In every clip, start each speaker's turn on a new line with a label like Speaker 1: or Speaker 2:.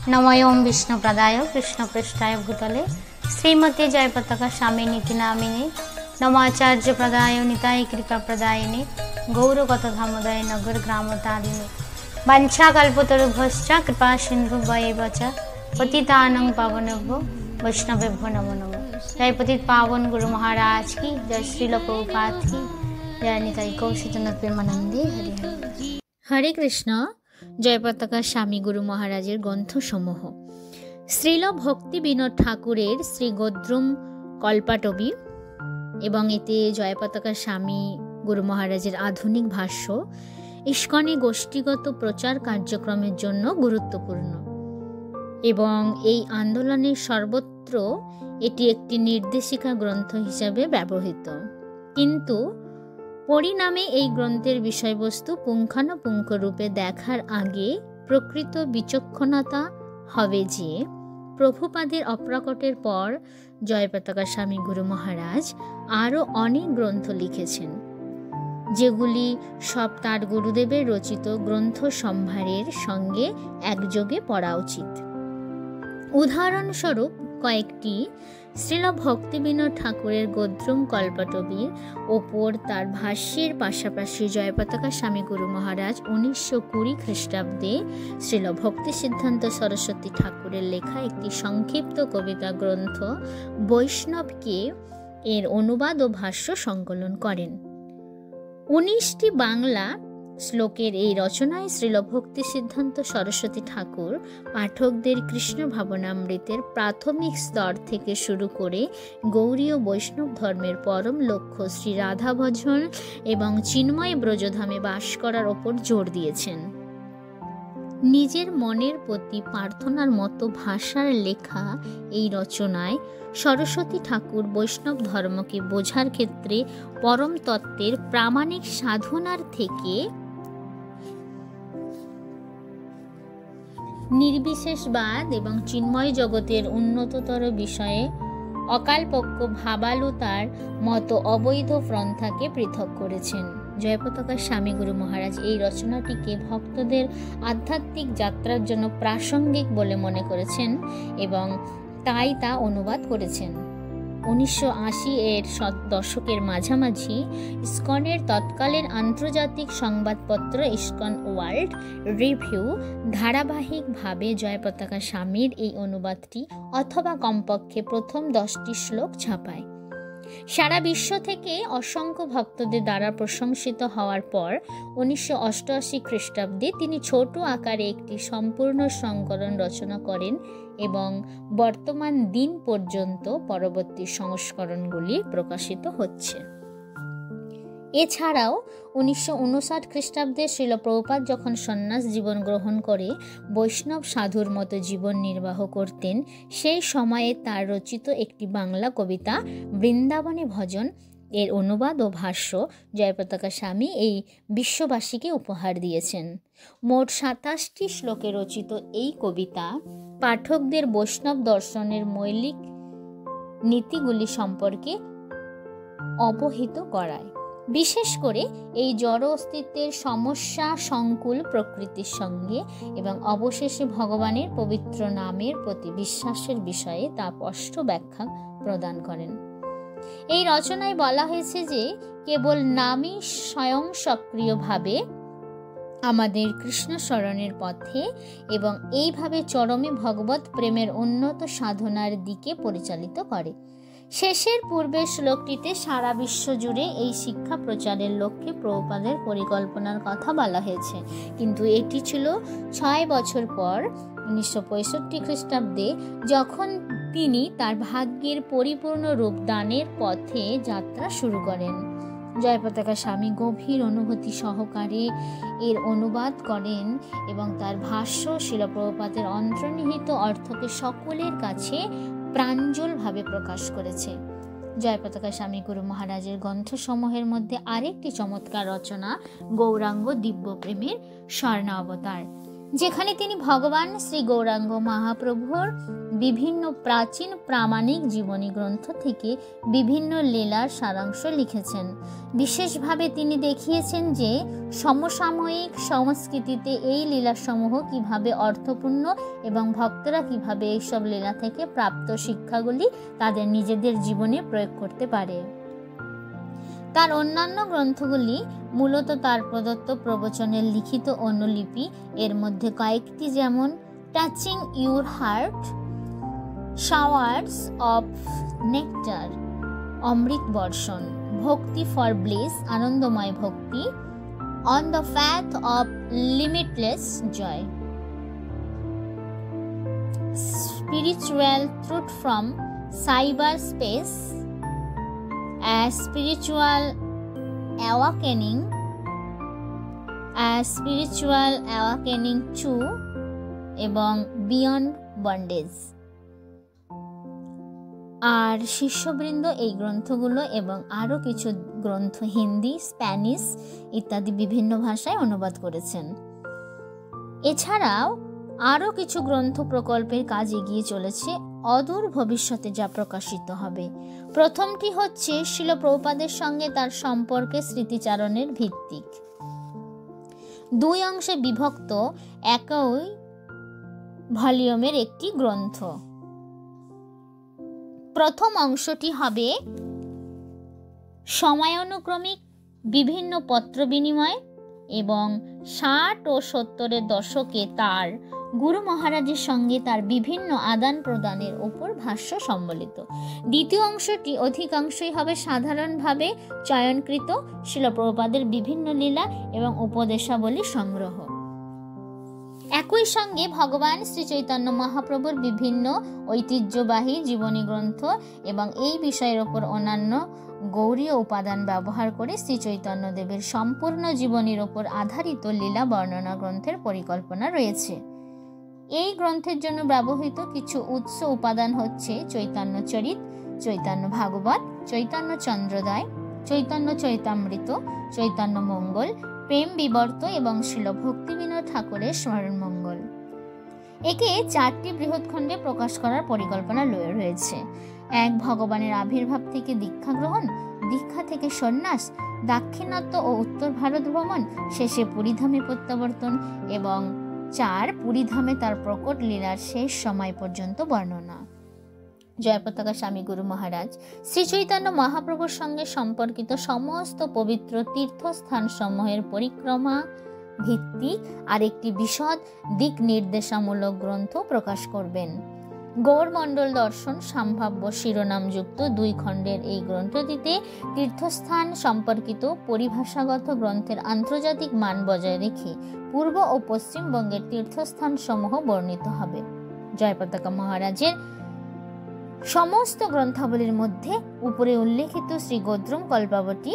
Speaker 1: नमों विष्णुप्रदाय कृष्णपृष्ठाय भूतले श्रीमती जयपताका स्वामिनीति नामिने नमाचार्य प्रदाय निताय कृपा प्रदायिने गौरगत धामोदय नगर ग्राम तारिणे वंशाकल्पतरुभ्यश्च कृपा सिन्धुभ्येव च पतितानां पावनेभ्यो वैष्णवेभ्यो नमो नमः। जय पतित पावन गुरु महाराज की जय, श्रील प्रभुपाद की जय, निताई कौशिकनाथ प्रेमानंदी हरि हरि।
Speaker 2: हरे कृष्ण। জয়পতাকা স্বামী গুরু মহারাজের গ্রন্থসমূহ। শ্রীল ভক্তি বিনোদ ঠাকুরের শ্রী গোদ্রুম কল্পাটবী এবং এতে জয়পতাকা স্বামী গুরু মহারাজের আধুনিক ভাষ্য ইস্কনে গোষ্ঠীগত প্রচার কার্যক্রমের জন্য গুরুত্বপূর্ণ এবং এই আন্দোলনের সর্বত্র এটি একটি নির্দেশিকা গ্রন্থ হিসাবে ব্যবহৃত। কিন্তু পরিণামে এই গ্রন্থের বিষয়বস্তু পুঙ্খানুপুঙ্খ রূপে দেখার আগে প্রকৃত বিচক্ষণতা হবে যে প্রভুপাদের অপ্রকটের পর জয়পতাকা স্বামী গুরু মহারাজ আরও অনেক গ্রন্থ লিখেছেন, যেগুলি সব তার গুরুদেবের রচিত গ্রন্থ সম্ভারের সঙ্গে একযোগে পড়া উচিত। উদাহরণস্বরূপ কয়েকটি শ্রীল ভক্তিবিনোদ ঠাকুরের গোদ্রুম কল্পাটবীর ওপর তার ভাষ্যের পাশাপাশি জয়পতাকা স্বামী গুরু মহারাজ 1920 খ্রিস্টাব্দে শ্রীল ভক্তি সিদ্ধান্ত সরস্বতী ঠাকুরের লেখা একটি সংক্ষিপ্ত কবিতা গ্রন্থ বৈষ্ণবকে এর অনুবাদ ও ভাষ্য সংকলন করেন। 19টি বাংলা শ্লোকের এই রচনায় শ্রীল ভক্তি সিদ্ধান্ত সরস্বতী ঠাকুর পাঠকদের কৃষ্ণ ভাবনামৃতের প্রাথমিক স্তর থেকে শুরু করে গৌড়ীয় বৈষ্ণব ধর্মের পরম লক্ষ্য শ্রী রাধা ভজন এবং চিন্ময় ব্রজধামে বাস করার ওপর জোর দিয়েছেন। নিজের মনের প্রতি প্রার্থনার মতো ভাষার লেখা এই রচনায় সরস্বতী ঠাকুর বৈষ্ণব ধর্মকে বোঝার ক্ষেত্রে পরম তত্ত্বের প্রামাণিক সাধনার থেকে নির্বিশেষবাদ এবং চিন্ময় জগতের উন্নততর বিষয়ে অকালপক্ষ ভাবালুতার মতো অবৈধ প্রন্থাকে পৃথক করেছেন। জয়পতাকা স্বামী গুরু মহারাজ এই রচনাটিকে ভক্তদের আধ্যাত্মিক যাত্রার জন্য প্রাসঙ্গিক বলে মনে করেছেন এবং তাই তা অনুবাদ করেছেন। 1980 এর দশকের মাঝামাঝি ইস্কনের তৎকালীন আন্তর্জাতিক সংবাদপত্র ইস্কন ওয়ার্ল্ড রিভিউ ধারাবাহিকভাবে জয়পতাকা স্বামীর এই অনুবাদটি অথবা কমপক্ষে প্রথম 10টি শ্লোক ছাপায়। সারা বিশ্ব থেকে অসংখ্য ভক্তদের দ্বারা প্রশংসিত হওয়ার পর 1988 খ্রিস্টাব্দে তিনি ছোট আকারে একটি সম্পূর্ণ সংকলন রচনা করেন এবং বর্তমান দিন পর্যন্ত পরবর্তী সংস্করণগুলি প্রকাশিত হচ্ছে। এছাড়াও 1959 খ্রিস্টাব্দে শ্রীল প্রভুপাদ যখন সন্ন্যাস জীবন গ্রহণ করে বৈষ্ণব সাধুর মতো জীবন নির্বাহ করতেন, সেই সময়ে তার রচিত একটি বাংলা কবিতা বৃন্দাবনে ভজন এর অনুবাদ ও ভাষ্য জয়পতাকা স্বামী এই বিশ্ববাসীকে উপহার দিয়েছেন। মোট 27টি শ্লোকে রচিত এই কবিতা পাঠকদের বৈষ্ণব দর্শনের মৌলিক নীতিগুলি সম্পর্কে অবহিত করায়, বিশেষ করে এই জড় অস্তিত্বের সমস্যা সংকুল প্রকৃতির সঙ্গে এবং অবশেষে ভগবানের পবিত্র নামের প্রতি বিশ্বাসের বিষয়ে তা স্পষ্ট ব্যাখ্যা প্রদান করেন। এই রচনায় বলা হয়েছে যে কেবল নামই স্বয়ং সক্রিয়ভাবে আমাদের কৃষ্ণ স্মরণের পথে এবং এইভাবে চরমে ভগবত প্রেমের উন্নত সাধনার দিকে পরিচালিত করে। শেষের পূর্বের শ্লোকটিতে সারা বিশ্ব জুড়ে এই শিক্ষা প্রচারের লক্ষ্যে প্রভুপাদের পরিকল্পনার কথা বলা হয়েছে, কিন্তু এটি ছিল 6 বছর পর 1965 খ্রিস্টাব্দে, যখন তিনি তার ভাগ্যের পরিপূর্ণ রূপদানের পথে যাত্রা শুরু করেন। জয়পতাকা স্বামী গভীর অনুভূতি সহকারে এর অনুবাদ করেন এবং তার ভাষ্য শ্রীল প্রভুপাদের অন্তর্নিহিত অর্থকে সকলের কাছে প্রাঞ্জলভাবে প্রকাশ করেছে। জয়পতাকা স্বামী গুরু মহারাজের গ্রন্থসমূহের মধ্যে আরেকটি চমৎকার রচনা গৌরাঙ্গ দিব্য প্রেমের স্বর্ণ অবতার। যেখানে তিনি ভগবান শ্রী গৌরাঙ্গ মহাপ্রভুর বিভিন্ন প্রাচীন প্রামাণিক জীবনী গ্রন্থ থেকে বিভিন্ন লীলার সারাংশ লিখেছেন। বিশেষভাবে তিনি দেখিয়েছেন যে সমসাময়িক সংস্কৃতিতে এই লীলাসমূহ কিভাবে অর্থপূর্ণ এবং ভক্তরা কিভাবে এইসব লীলা থেকে প্রাপ্ত শিক্ষাগুলি তাদের নিজেদের জীবনে প্রয়োগ করতে পারে। তার অন্যান্য গ্রন্থগুলি মূলত তার প্রদত্ত প্রবচনের লিখিত অনুলিপি, এর মধ্যে কয়েকটি যেমন touching your heart, showers of nectar, অমৃত বর্ষণ, ভক্তি ফর ব্লিস, আনন্দময় ভক্তি, on the path of limitless joy, spiritual truth from cyberspace, a spiritual awakening, to এবং বিয়ন্ড বন্ডেজ। আর শিষ্যবৃন্দ এই গ্রন্থগুলো এবং আরও কিছু গ্রন্থ হিন্দি, স্প্যানিশ ইত্যাদি বিভিন্ন ভাষায় অনুবাদ করেছেন। এছাড়াও আরও কিছু গ্রন্থ প্রকল্পের কাজ এগিয়ে চলেছে, অদূর ভবিষ্যতে যা প্রকাশিত হবে। প্রথমটি হচ্ছে শ্রীল প্রভুপাদের সঙ্গে তার সম্পর্কে স্মৃতিচারণের ভিত্তিক 2 অংশে বিভক্ত একই ভলিউমের একটি গ্রন্থ। প্রথম অংশটি হবে সময়ানুক্রমিক বিভিন্ন পত্র বিনিময় এবং 60 ও 70-এর দশকে তার গুরু মহারাজের সঙ্গে তার বিভিন্ন আদান প্রদানের উপর ভাষ্য সম্বলিত। দ্বিতীয় অংশটি অধিকাংশই হবে সাধারণভাবে চয়নকৃত শ্রীল প্রভুপাদের বিভিন্ন লীলা এবং উপদেশাবলী সংগ্রহ। একই সঙ্গে ভগবান শ্রী চৈতন্য মহাপ্রভুর বিভিন্ন ঐতিহ্যবাহী জীবনী গ্রন্থ এবং এই বিষয়ের উপর অন্যান্য গৌরীয় উপাদান ব্যবহার করে শ্রী চৈতন্য দেবের সম্পূর্ণ জীবনীর উপর আধারিত লীলা বর্ণনা গ্রন্থের পরিকল্পনা রয়েছে। এই গ্রন্থের জন্য ব্যবহৃত কিছু উৎস উপাদান হচ্ছে চৈতন্য চরিত, চৈতন্য ভাগবত, চৈতন্য চন্দ্রোদয়, চৈতন্য চৈতামৃত, চৈতন্য মঙ্গল, প্রেম বিবর্ত এবং শ্রীল ভক্তিবিনোদ ঠাকুরের স্মরণ মঙ্গল। একে 4টি বৃহৎ খণ্ডে প্রকাশ করার পরিকল্পনা রয়েছে। 1 ভগবানের আবির্ভাব থেকে দীক্ষা গ্রহণ, দীক্ষা থেকে সন্ন্যাস, দাক্ষিণাত্য ও উত্তর ভারত ভ্রমণ, শেষে পুরীধামে প্রত্যাবর্তন এবং 4 পুরীধামে তার প্রকট লীলার শেষ সময় পর্যন্ত বর্ণনা। জয়পতাকা স্বামী গুরু মহারাজ শ্রী চৈতন্য মহাপ্রভুর সঙ্গে সম্পর্কিত সমস্ত পবিত্র তীর্থস্থান সমূহের পরিক্রমা ভিত্তিক আরেকটি বিশদ দিক নির্দেশামূলক গ্রন্থ প্রকাশ করবেন। গৌরমণ্ডল দর্শন সম্ভাব্য শিরোনামযুক্ত 2 খণ্ডের এই গ্রন্থটিতে তীর্থস্থান সম্পর্কিত পরিভাষাগত গ্রন্থের আন্তর্জাতিক মান বজায় রেখে পূর্ব ও পশ্চিমবঙ্গের তীর্থস্থান সমূহ বর্ণিত হবে। জয়পতাকা মহারাজের সমস্ত গ্রন্থাবলীর মধ্যে উপরে উল্লেখিত শ্রী গোদ্রম কল্পাবতী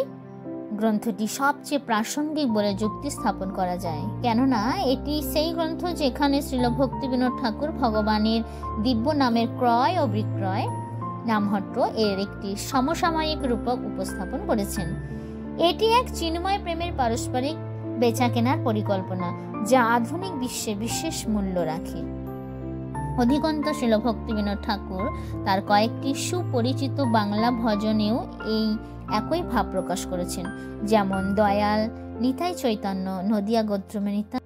Speaker 2: গ্রন্থটি সবচেয়ে প্রাসঙ্গিক বলে যুক্তি স্থাপন করা যায়, কেননা এটি সেই গ্রন্থ যেখানে শ্রীল ভক্তিবিনোদ ঠাকুর ভগবানের দিব্য নামের ক্রয় ও বিক্রয় নামহট্ট এর একটি সমসাময়িক রূপক উপস্থাপন করেছেন। এটি এক চিন্ময় প্রেমের পারস্পরিক বেচাকেনার পরিকল্পনা যা আধুনিক বিশ্বে বিশেষ মূল্য রাখে। অধিকন্ত শ্রীল ভক্তিবিনোদ ঠাকুর তার কয়েকটি সুপরিচিত বাংলা ভজনেও এই একই ভাব প্রকাশ করেছেন, যেমন দয়াল, নিতাই চৈতন্য, নদিয়া গোত্রমে নিতাই